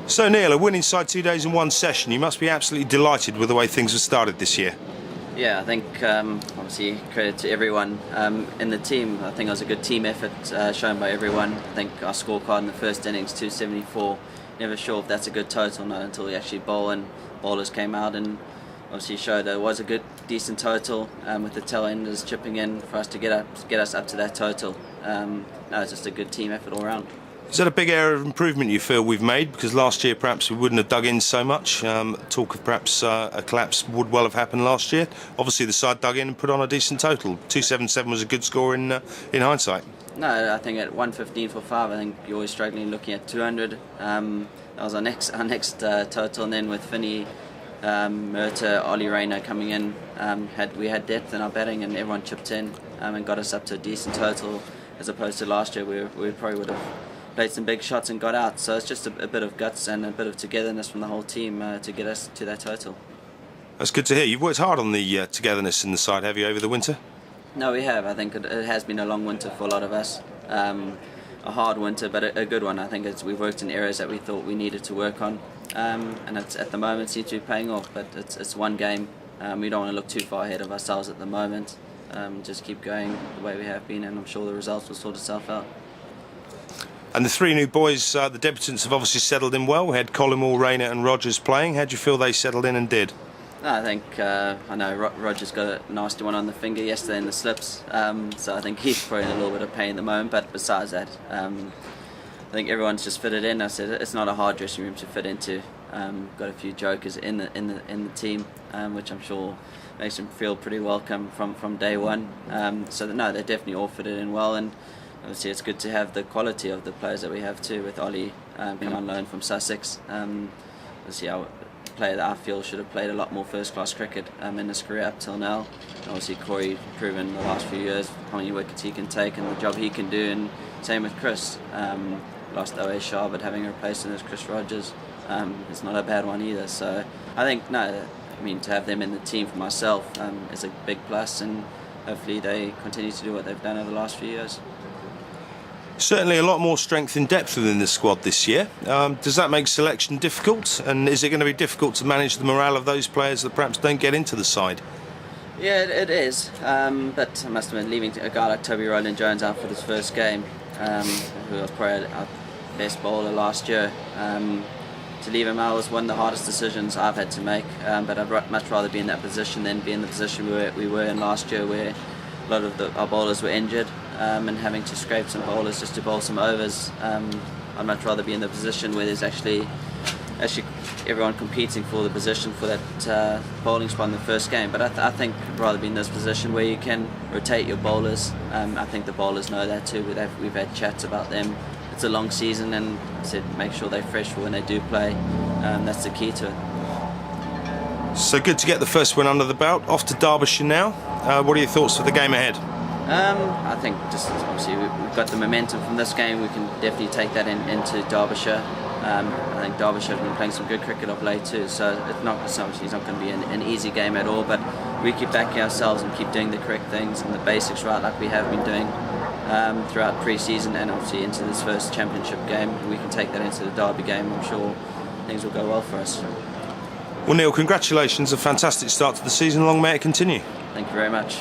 So Neil, a win inside 2 days in one session. You must be absolutely delighted with the way things have started this year. Yeah, I think obviously credit to everyone in the team. I think it was a good team effort shown by everyone. I think our scorecard in the first innings, 274. Never sure if that's a good total, not until we actually bowl and bowlers came out and obviously showed it was a good, decent total with the tail enders chipping in for us to get us up to that total. No, it's just a good team effort all round. Is that a big area of improvement you feel we've made? Because last year perhaps we wouldn't have dug in so much. Talk of perhaps a collapse would well have happened last year. Obviously the side dug in and put on a decent total. 277 was a good score in hindsight. No, I think at 115 for 5, I think you're always struggling looking at 200. That was our next total, and then with Finney, Murta, Ollie Rayner coming in, we had depth in our batting and everyone chipped in and got us up to a decent total, as opposed to last year we probably would have played some big shots and got out. So it's just a bit of guts and a bit of togetherness from the whole team to get us to that total. That's good to hear. You've worked hard on the togetherness in the side, have you, over the winter? No, we have. I think it has been a long winter for a lot of us. A hard winter, but a good one. I think we've worked in areas that we thought we needed to work on, and it's at the moment seems to be paying off. But it's one game. We don't want to look too far ahead of ourselves at the moment. Just keep going the way we have been, and I'm sure the results will sort itself out. And the three new boys, the debutants, have obviously settled in well. We had Collymore, Rayner and Rogers playing. How do you feel they settled in and did? No, I think I know Rogers got a nasty one on the finger yesterday in the slips, so I think he's probably in a little bit of pain at the moment. But besides that, I think everyone's just fitted in. I said it's not a hard dressing room to fit into. Got a few jokers in the team, which I'm sure makes them feel pretty welcome from day one. So no, they're definitely all fitted in well, and obviously it's good to have the quality of the players that we have too, with Ollie being on loan from Sussex. Obviously our player that I feel should have played a lot more first-class cricket in his career up till now. And obviously Corey proven the last few years how many wickets he can take and the job he can do, and same with Chris. Lost Owe Shah, but having a replacement as Chris Rogers, it's not a bad one either. So I think to have them in the team for myself is a big plus, and hopefully they continue to do what they've done over the last few years. Certainly a lot more strength in depth within the squad this year. Does that make selection difficult? And is it going to be difficult to manage the morale of those players that perhaps don't get into the side? Yeah, it is. But I must admit, leaving a guy like Toby Rowland-Jones out for his first game, who was probably our best bowler last year, to leave him out was one of the hardest decisions I've had to make. But I'd much rather be in that position than be in the position we were in last year, where a lot of our bowlers were injured. And having to scrape some bowlers just to bowl some overs. I'd much rather be in the position where there's actually everyone competing for the position for that bowling spot in the first game. But I think I'd rather be in this position where you can rotate your bowlers. I think the bowlers know that too. We've had chats about them. It's a long season, and I said make sure they're fresh for when they do play. That's the key to it. So good to get the first win under the belt. Off to Derbyshire now. What are your thoughts for the game ahead? I think just obviously we've got the momentum from this game. We can definitely take that into Derbyshire. I think Derbyshire have been playing some good cricket of late too, so it's not going to be an easy game at all. But we keep backing ourselves and keep doing the correct things and the basics right, like we have been doing throughout pre-season and obviously into this first championship game. We can take that into the Derby game. I'm sure things will go well for us. Well, Neil, congratulations! A fantastic start to the season. Long may it continue. Thank you very much.